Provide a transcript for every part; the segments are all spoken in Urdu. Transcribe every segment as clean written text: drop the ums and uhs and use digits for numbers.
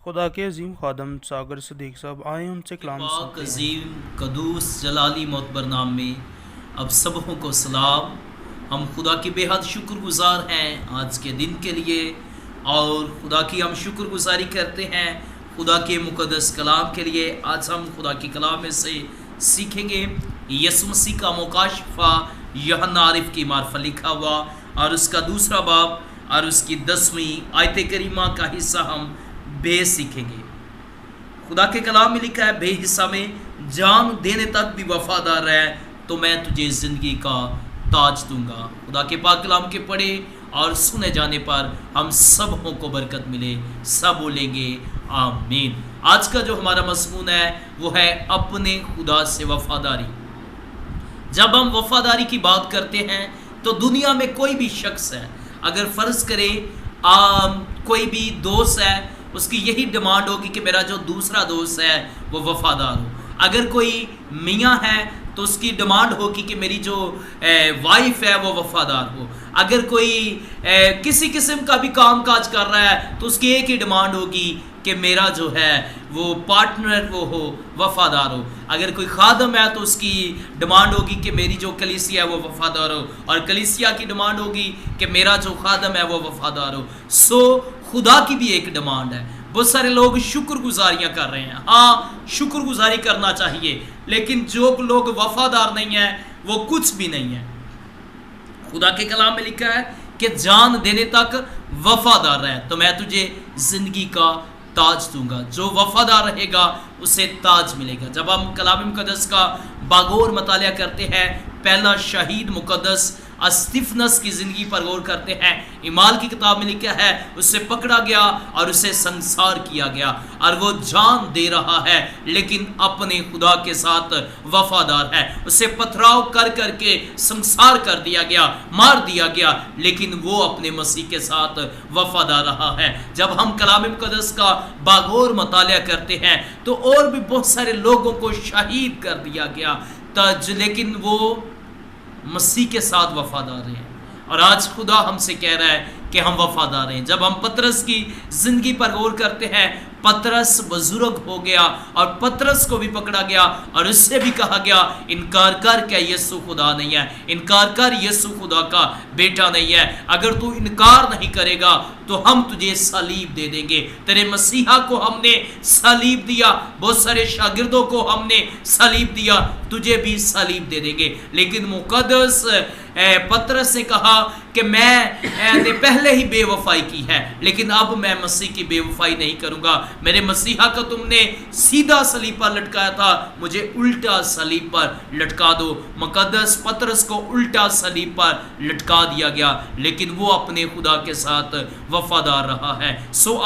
خدا کے عظیم خادم ساگر صدیق صاحب آئے ان سے کلام پاک سنتے ہیں۔ عظیم قدوس جلالی معتبر نام میں اب سبوں کو سلام۔ ہم خدا کی بے حد شکر گزار ہیں آج کے دن کے لیے، اور خدا کی ہم شکر گزاری کرتے ہیں خدا کے مقدس کلام کے لیے۔ آج ہم خدا کی کلام میں سے سیکھیں گے یسوع مسیح کا مکاشفہ یوحنا عارف کی معرفت لکھا ہوا، اور اس کا دوسرا باب اور اس کی 10ویں آیت کریمہ کا حصہ ہم بے سیکھیں گے۔ خدا کے کلام میں لکھا ہے، بے حصہ میں جان دینے تک بھی وفادار رہ تو میں تجھے زندگی کا تاج دوں گا۔ خدا کے پاک کلام کے پڑھے اور سنے جانے پر ہم سبوں کو برکت ملے، سب بولیں گے آمین۔ آج کا جو ہمارا مضمون ہے وہ ہے اپنے خدا سے وفاداری۔ جب ہم وفاداری کی بات کرتے ہیں تو دنیا میں کوئی بھی شخص ہے، اگر فرض کرے کوئی بھی دوست ہے، اس کی یہی ڈیمانڈ ہوگی کہ میرا جو دوسرا دوست ہے وہ وفادار ہو۔ اگر کوئی میاں ہے تو اس کی ڈیمانڈ ہوگی کہ میری جو وائف ہے وہ وفادار ہو۔ اگر کوئی کسی قسم کا بھی کام کاج کر رہا ہے تو اس کی ایک ہی ڈیمانڈ ہوگی کہ میرا جو ہے وہ پارٹنر وہ ہو، وفادار ہو۔ اگر کوئی خادم ہے تو اس کی ڈیمانڈ ہوگی کہ میری جو کلیسیا ہے وہ وفادار ہو، اور کلیسیا کی ڈیمانڈ ہوگی کہ میرا جو خادم ہے وہ وفادار ہو۔ خدا کی بھی ایک ڈیمانڈ ہے۔ بہت سارے لوگ شکر گزاریاں کر رہے ہیں، ہاں شکر گزاری کرنا چاہیے، لیکن جو لوگ وفادار نہیں ہیں وہ کچھ بھی نہیں ہے۔ خدا کے کلام میں لکھا ہے کہ جان دینے تک وفادار رہ تو میں تجھے زندگی کا تاج دوں گا۔ جو وفادار رہے گا اسے تاج ملے گا۔ جب ہم کلام مقدس کا باغور مطالعہ کرتے ہیں، پہلا شہید مقدس استفنس کی زندگی پر غور کرتے ہیں، اعمال کی کتاب میں لکھا ہے اسے پکڑا گیا اور اسے سنسار کیا گیا، اور وہ جان دے رہا ہے لیکن اپنے خدا کے ساتھ وفادار ہے۔ اسے پتھراؤ کر کر کے سنسار کر دیا گیا، مار دیا گیا، لیکن وہ اپنے مسیح کے ساتھ وفادار رہا ہے۔ جب ہم کلام مقدس کا باغور مطالعہ کرتے ہیں تو اور بھی بہت سارے لوگوں کو شہید کر دیا گیا، لیکن وہ مسیح کے ساتھ وفادار رہے ہیں۔ اور آج خدا ہم سے کہہ رہا ہے کہ ہم وفادار ہیں۔ جب ہم پطرس کی زندگی پر غور کرتے ہیں، پطرس بزرگ ہو گیا اور پطرس کو بھی پکڑا گیا اور اس سے بھی کہا گیا انکار کر کہ یسوع خدا نہیں ہے، انکار کر یسوع خدا کا بیٹا نہیں ہے۔ اگر تو انکار نہیں کرے گا تو ہم تجھے صلیب دے دیں گے۔ تیرے مسیحا کو ہم نے صلیب دیا، بہت سارے شاگردوں کو ہم نے صلیب دیا، تجھے بھی صلیب دے دیں گے۔ لیکن مقدس پطرس نے کہا کہ میں نے پہلے ہی بے وفائی کی ہے، لیکن اب میں مسیح کی بے وفائی نہیں کروں گا۔ میرے مسیحا کو تم نے سیدھا صلیب پر لٹکایا تھا، مجھے الٹا صلیب پر لٹکا دو۔ مقدس پطرس کو الٹا صلیب پر لٹکا دیا گیا، لیکن وہ اپنے خدا کے ساتھ وفادار رہا ہے۔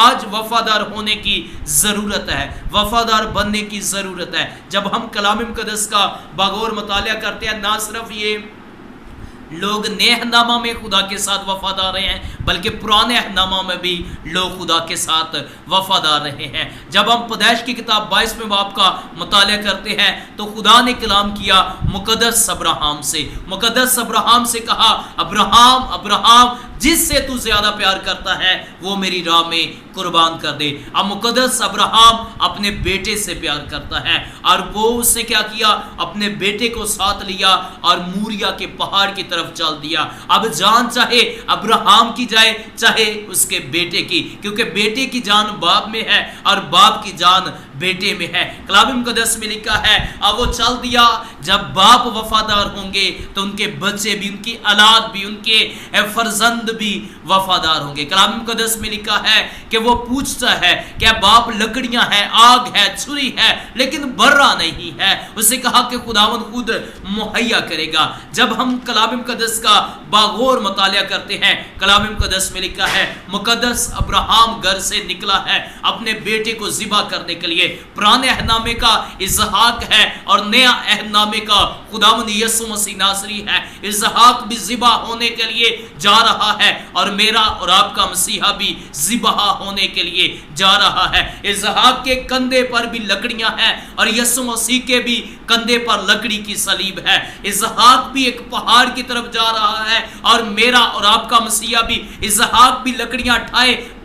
آج وفادار ہونے کی ضرورت ہے، وفادار بننے کی ضرورت ہے۔ جب ہم کلام مقدس کا باغور مطالعہ کرتے ہیں، نہ صرف یہ لوگ نئے عہد میں خدا کے ساتھ وفادار رہے ہیں، بلکہ پرانے عہد میں بھی لوگ خدا کے ساتھ وفادار رہے ہیں۔ جب ہم پیدائش کی کتاب 22ویں باب کا مطالعہ کرتے ہیں تو خدا نے کلام کیا مقدس ابراہم سے، مقدس ابراہم سے کہا ابراہم ابراہم، جس سے تو زیادہ پیار کرتا ہے وہ میری راہ میں قربان کر دے۔ اب مقدس ابراہم اپنے بیٹے سے پیار کرتا ہے، اور وہ اس نے کیا کیا، اپنے بیٹے کو ساتھ لیا اور موریا کے پہاڑ کی طرف چل دیا۔ اب جان چاہے ابراہم کی جائے چاہے اس کے بیٹے کی، کیونکہ بیٹے کی جان باپ میں ہے اور باپ کی جان بیٹے میں ہے۔ کلام مقدس میں لکھا ہے اب وہ چل دیا۔ جب باپ وفادار ہوں گے تو ان کے بچے بھی، ان کی اولاد بھی، ان کے فرزند بھی وفادار ہوں گے۔ کلام مقدس میں لکھا ہے کہ وہ پوچھتا ہے کہ باپ لکڑیاں ہیں، آگ ہے، چھری ہے، لیکن برا نہیں ہے۔ اسے کہا کہ خداوند خود مہیا کرے گا۔ جب ہم کلام مقدس کا باغور مطالعہ کرتے ہیں، کلام مقدس میں لکھا ہے مقدس ابراہم گھر سے نکلا ہے اپنے بیٹے کو ذبح کرنے کے لیے۔ پرانے عہد نامے کا اسحاق ہے اور نیا عہد نامے کا خداوند یسوع مسیح ناصری ہے۔ اسحاق بھی ذبح ہونے کے لیے جا رہا ہے اور میرا اور آپ کا مسیحا بھی ذبح ہونے کے لیے جا رہا ہے۔ اسحاق کے کندھے پر بھی لکڑیاں ہیں اور یسوع مسیح کے بھی کندھے پر لکڑی کی صلیب ہے۔ اسحاق بھی ایک پہاڑ کی طرف جا رہا ہے اور میرا اور آپ کا مسیحا بھی، اسحاق بھی لکڑیاں اٹھائے